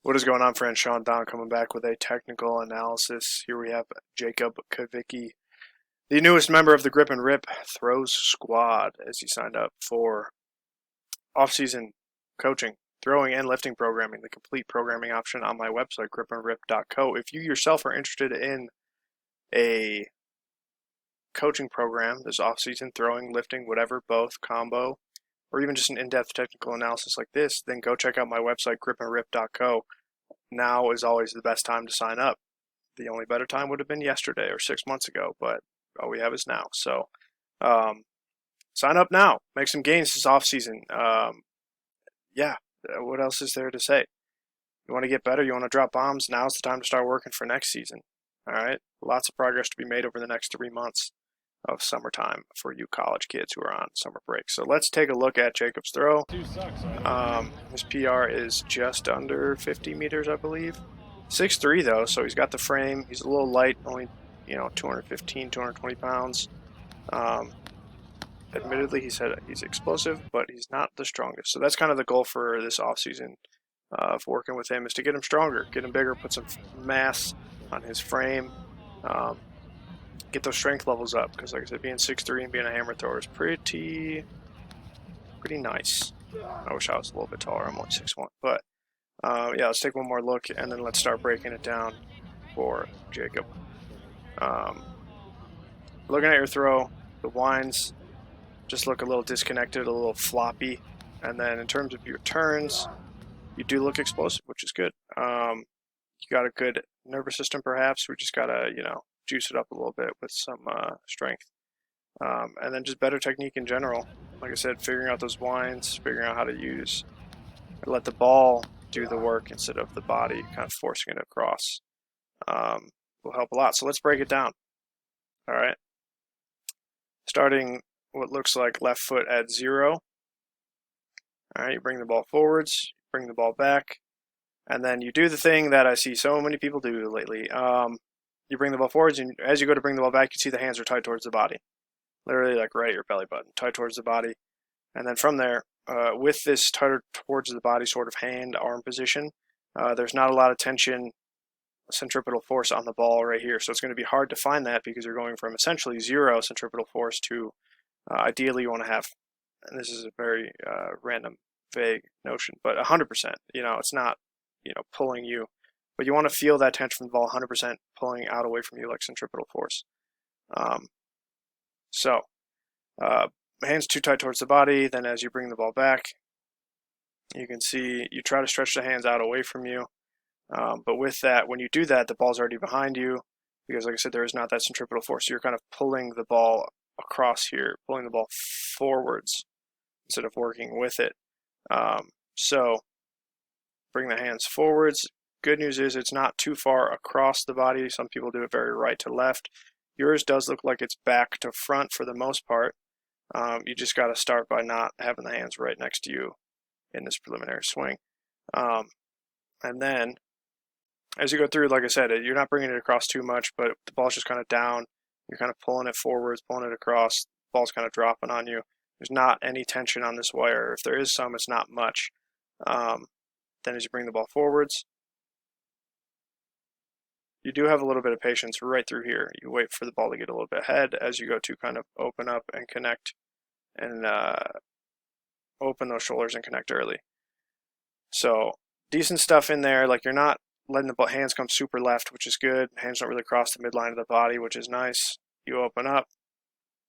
What is going on, friends? Sean Don coming back with a technical analysis. Here we have Jacob Kavicky, the newest member of the Grip and Rip Throws Squad, as he signed up for off-season coaching, throwing, and lifting programming, the complete programming option on my website, gripandrip.co. If you yourself are interested in a coaching program, this off-season throwing, lifting, whatever, both, combo, or even just an in-depth technical analysis like this, then go check out my website, gripandrip.co. Now is always the best time to sign up. The only better time would have been yesterday or 6 months ago, but all we have is now. So sign up now. Make some gains this offseason. What else is there to say? You want to get better? You want to drop bombs? Now's the time to start working for next season. All right? Lots of progress to be made over the next 3 months of summertime for you college kids who are on summer break. So let's take a look at Jacob's throw. His PR is just under 50 meters, I believe. 6'3", though, so he's got the frame. He's a little light, only 215, 220 pounds. Admittedly, he said he's explosive, but he's not the strongest. So that's kind of the goal for this offseason of working with him, is to get him stronger, get him bigger, put some mass on his frame. Get those strength levels up, because like I said, being 6'3" and being a hammer thrower is pretty nice. I wish I was a little bit taller. I'm only 6'1", but let's take one more look, and then let's start breaking it down for Jacob. Looking at your throw, the winds just look a little disconnected, a little floppy, and then in terms of your turns, you do look explosive, which is good. You got a good nervous system, perhaps. We just gotta juice it up a little bit with some strength. And then just better technique in general. Like I said, figuring out those winds, figuring out how to let the ball do the work instead of the body kind of forcing it across will help a lot. So let's break it down. All right. Starting what looks like left foot at 0. All right, you bring the ball forwards, bring the ball back, and then you do the thing that I see so many people do lately. You bring the ball forwards, and as you go to bring the ball back, you see the hands are tied towards the body. Literally like right at your belly button, tied towards the body. And then from there, with this tighter towards the body sort of hand-arm position, there's not a lot of tension, centripetal force on the ball right here. So it's going to be hard to find that, because you're going from essentially 0 centripetal force to ideally you want to have, and this is a very random, vague notion, but 100%. It's not, pulling you. But you want to feel that tension from the ball 100% pulling out away from you like centripetal force. Hands too tight towards the body. Then as you bring the ball back, you can see you try to stretch the hands out away from you. But with that, when you do that, the ball's already behind you, because like I said, there is not that centripetal force. So you're kind of pulling the ball across here, pulling the ball forwards instead of working with it. So bring the hands forwards. Good news is it's not too far across the body. Some people do it very right to left. Yours does look like it's back to front for the most part. You just got to start by not having the hands right next to you in this preliminary swing. And then as you go through, like I said, you're not bringing it across too much, but the ball's just kind of down. You're kind of pulling it forwards, pulling it across. The ball's kind of dropping on you. There's not any tension on this wire. If there is some, it's not much. Then as you bring the ball forwards, you do have a little bit of patience right through here. You wait for the ball to get a little bit ahead as you go to kind of open up and connect, and open those shoulders and connect early. So decent stuff in there. Like, you're not letting the hands come super left, which is good. Hands don't really cross the midline of the body, which is nice. You open up.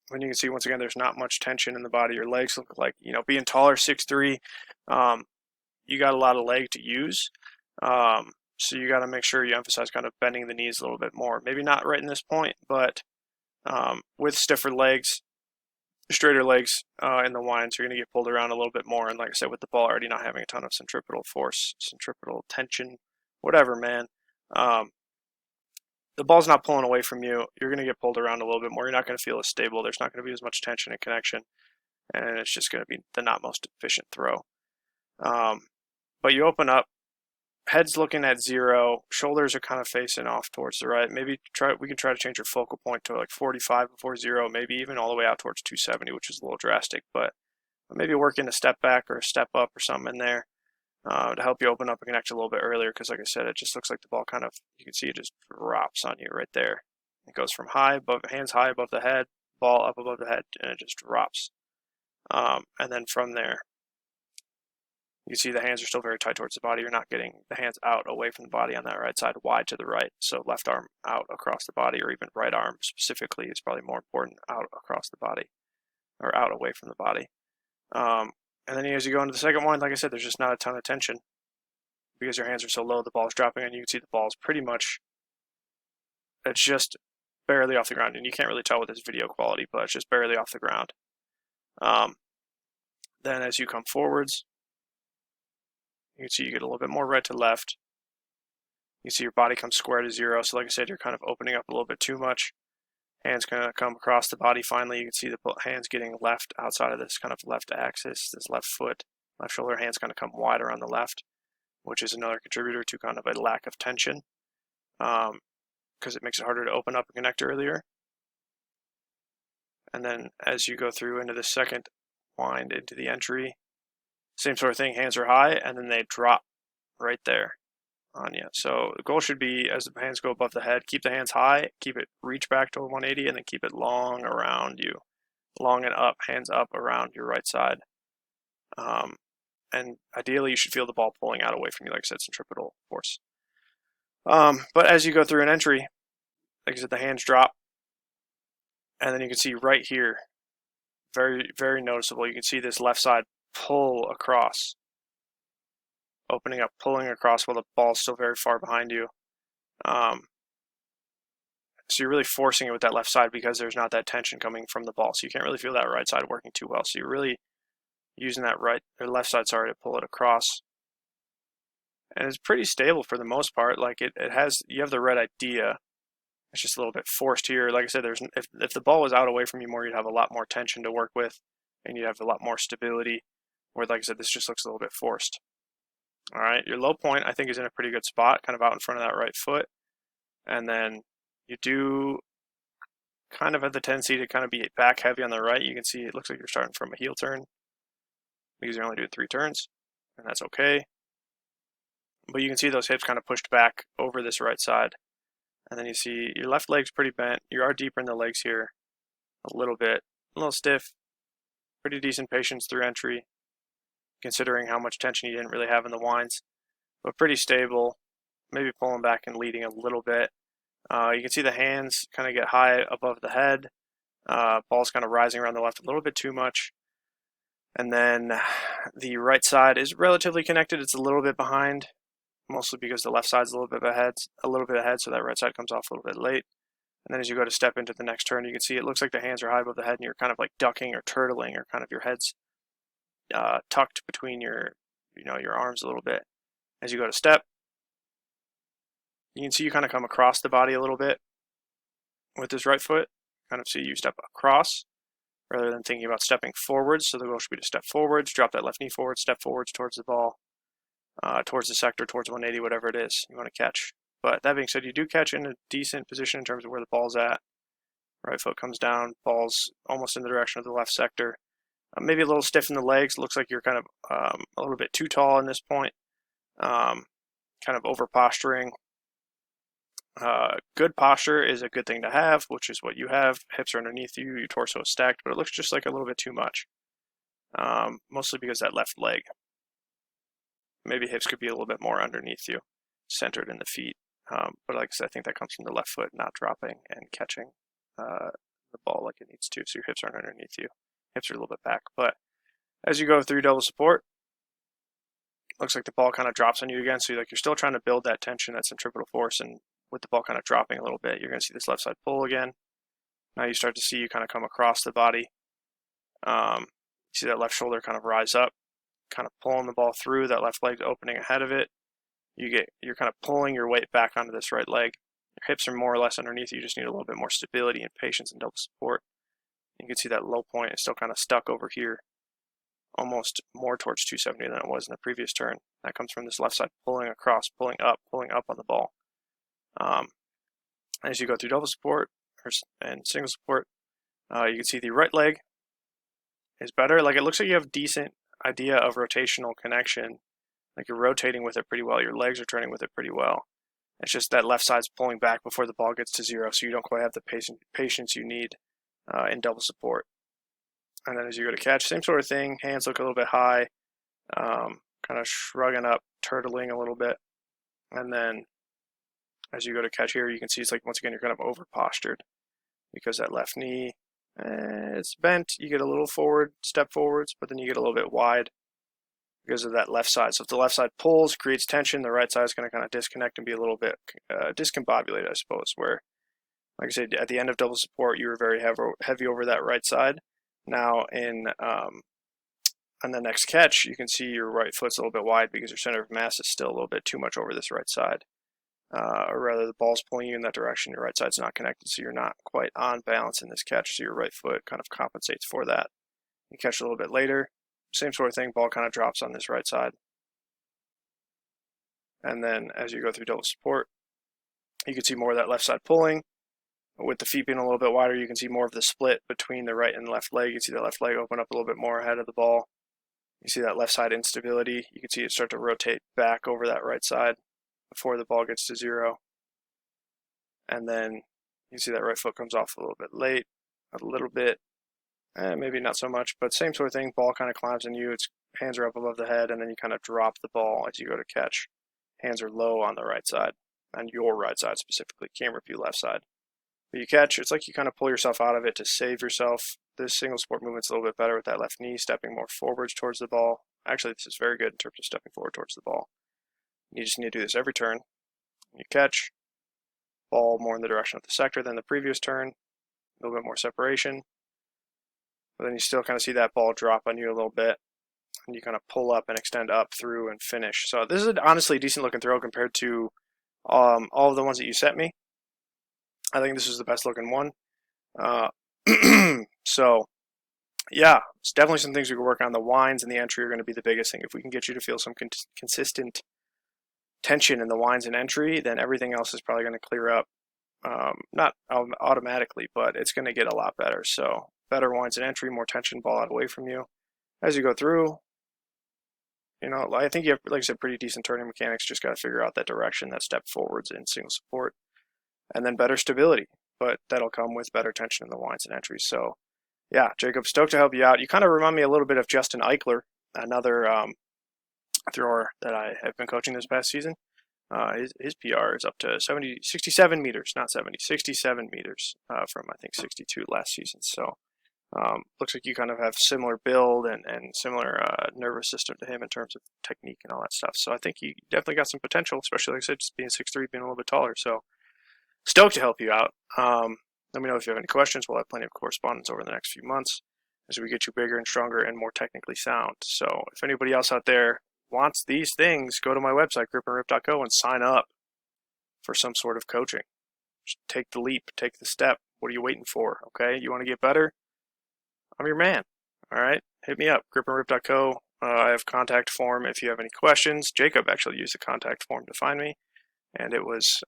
When you can see, once again, there's not much tension in the body. Your legs look like, being taller, 6'3", you got a lot of leg to use. So you got to make sure you emphasize kind of bending the knees a little bit more. Maybe not right in this point, but with stiffer legs, straighter legs in the winds, you're going to get pulled around a little bit more. And like I said, with the ball already not having a ton of centripetal force, centripetal tension, whatever, man, the ball's not pulling away from you. You're going to get pulled around a little bit more. You're not going to feel as stable. There's not going to be as much tension and connection, and it's just going to be the not most efficient throw. But you open up. Head's looking at 0. Shoulders are kind of facing off towards the right. Maybe we can try to change your focal point to like 45 before 0, maybe even all the way out towards 270, which is a little drastic. But maybe work in a step back or a step up or something in there. to help you open up and connect a little bit earlier, because like I said, it just looks like the ball kind of, you can see it just drops on you right there. It goes from hands high above the head, ball up above the head, and it just drops. And then from there, you see the hands are still very tight towards the body. You're not getting the hands out away from the body on that right side, wide to the right. So left arm out across the body, or even right arm specifically is probably more important, out across the body, or out away from the body. And then as you go into the second one, like I said, there's just not a ton of tension because your hands are so low, the ball's dropping, and you can see the ball's pretty much, it's just barely off the ground. And you can't really tell with this video quality, but it's just barely off the ground. Then as you come forwards, you can see you get a little bit more right to left. You see your body comes square to zero. So like I said, you're kind of opening up a little bit too much. Hands going to come across the body finally. You can see the hands getting left outside of this kind of left axis, this left foot, left shoulder. Hands going to come wider on the left, which is another contributor to kind of a lack of tension, because it makes it harder to open up and connect earlier. And then as you go through into the second wind into the entry, same sort of thing, hands are high and then they drop right there on you. So the goal should be, as the hands go above the head, keep the hands high, keep it reach back to 180, and then keep it long around you, long and up, hands up around your right side. And ideally you should feel the ball pulling out away from you, like I said, centripetal force. But as you go through an entry, like I said, the hands drop, and then you can see right here, very, very noticeable, you can see this left side pull across, opening up, pulling across while the ball's still very far behind you. So you're really forcing it with that left side because there's not that tension coming from the ball. So you can't really feel that right side working too well. So you're really using that left side, sorry, to pull it across. And it's pretty stable for the most part. Like it has, you have the right idea. It's just a little bit forced here. Like I said, if the ball was out away from you more, you'd have a lot more tension to work with, and you'd have a lot more stability. Where, like I said, this just looks a little bit forced. All right, your low point I think is in a pretty good spot, kind of out in front of that right foot, and then you do kind of have the tendency to kind of be back heavy on the right. You can see it looks like you're starting from a heel turn because you're only doing 3 turns, and that's okay. But you can see those hips kind of pushed back over this right side. And then you see your left leg's pretty bent. You are deeper in the legs here a little bit, a little stiff, pretty decent patience through entry, considering how much tension you didn't really have in the winds, but pretty stable, maybe pulling back and leading a little bit. You can see the hands kind of get high above the head. Ball's kind of rising around the left a little bit too much. And then the right side is relatively connected. It's a little bit behind, mostly because the left side's a little bit ahead, so that right side comes off a little bit late. And then as you go to step into the next turn, you can see it looks like the hands are high above the head, and you're kind of like ducking or turtling, or kind of your head's tucked between your arms a little bit. As you go to step, you can see you kind of come across the body a little bit with this right foot. Kind of see you step across rather than thinking about stepping forwards. So the goal should be to step forwards, drop that left knee forward, step forwards towards the ball, towards the sector, towards 180, whatever it is you want to catch. But that being said, you do catch in a decent position in terms of where the ball's at. Right foot comes down, ball's almost in the direction of the left sector. Maybe a little stiff in the legs. Looks like you're kind of a little bit too tall in this point. Kind of over posturing. Good posture is a good thing to have, which is what you have. Hips are underneath you, your torso is stacked, but it looks just like a little bit too much. Mostly because that left leg. Maybe hips could be a little bit more underneath you, centered in the feet. But like I said, I think that comes from the left foot not dropping and catching the ball like it needs to. So your hips aren't underneath you. Hips are a little bit back. But as you go through double support, looks like the ball kind of drops on you again. So you're still trying to build that tension, that centripetal force, and with the ball kind of dropping a little bit, you're going to see this left side pull again. Now you start to see you kind of come across the body. You see that left shoulder kind of rise up, kind of pulling the ball through, that left leg opening ahead of it. You're kind of pulling your weight back onto this right leg. Your hips are more or less underneath you. You just need a little bit more stability and patience and double support. You can see that low point is still kind of stuck over here, almost more towards 270 than it was in the previous turn. That comes from this left side pulling across, pulling up on the ball. As you go through double support and single support, you can see the right leg is better. Like it looks like you have decent idea of rotational connection Like, you're rotating with it pretty well. Your legs are turning with it pretty well. It's just that left side's pulling back before the ball gets to zero, so you don't quite have the patience you need in double support. And then as you go to catch, same sort of thing. Hands look a little bit high, kind of shrugging up, turtling a little bit. And then as you go to catch here, you can see it's like, once again, you're kind of over postured because that left knee, it's bent. You get a little forward, step forwards, but then you get a little bit wide because of that left side. So if the left side pulls, creates tension, the right side is going to kind of disconnect and be a little bit discombobulated, I suppose, where, like I said, at the end of double support, you were very heavy over that right side. Now on the next catch, you can see your right foot's a little bit wide because your center of mass is still a little bit too much over this right side. Or rather, the ball's pulling you in that direction. Your right side's not connected, so you're not quite on balance in this catch, so your right foot kind of compensates for that. You catch a little bit later, same sort of thing, ball kind of drops on this right side. And then as you go through double support, you can see more of that left side pulling. With the feet being a little bit wider, you can see more of the split between the right and left leg. You can see the left leg open up a little bit more ahead of the ball. You see that left side instability. You can see it start to rotate back over that right side before the ball gets to zero. And then you see that right foot comes off a little bit late, a little bit, maybe not so much, but same sort of thing. Ball kind of climbs on you. Its hands are up above the head, and then you kind of drop the ball as you go to catch. Hands are low on the right side, on your right side specifically. Camera view left side. But you catch, it's like you kind of pull yourself out of it to save yourself. This single sport movement's a little bit better with that left knee, stepping more forwards towards the ball. Actually, this is very good in terms of stepping forward towards the ball. You just need to do this every turn. You catch, ball more in the direction of the sector than the previous turn, a little bit more separation. But then you still kind of see that ball drop on you a little bit, and you kind of pull up and extend up through and finish. So this is honestly a decent looking throw compared to all of the ones that you sent me. I think this is the best looking one. So, yeah, it's definitely some things we can work on. The winds and the entry are going to be the biggest thing. If we can get you to feel some consistent tension in the winds and entry, then everything else is probably going to clear up. Not automatically, but it's going to get a lot better. So, better winds and entry, more tension, ball out away from you. As you go through, you know, I think you have, like I said, pretty decent turning mechanics. Just got to figure out that direction, that step forwards in single support. And then better stability, but that'll come with better tension in the winds and entries. So, yeah, Jacob, stoked to help you out. You kind of remind me a little bit of Justin Eichler, another thrower that I have been coaching this past season. His PR is up to 67 meters, not 70, 67 meters from, I think, 62 last season. So, looks like you kind of have similar build and similar nervous system to him in terms of technique and all that stuff. So I think you definitely got some potential, especially, like I said, just being 6'3", being a little bit taller. So, stoked to help you out. Let me know if you have any questions. We'll have plenty of correspondence over the next few months as we get you bigger and stronger and more technically sound. So if anybody else out there wants these things, go to my website, gripandrip.co, and sign up for some sort of coaching. Just take the leap, take the step. What are you waiting for? Okay, you want to get better? I'm your man. All right, hit me up, gripandrip.co. I have contact form if you have any questions. Jacob actually used the contact form to find me, and it was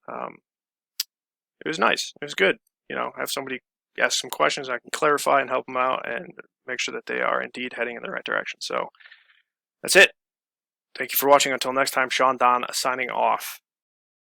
nice. It was good. You know, have somebody ask some questions, I can clarify and help them out and make sure that they are indeed heading in the right direction. So that's it. Thank you for watching. Until next time, Sean Don signing off.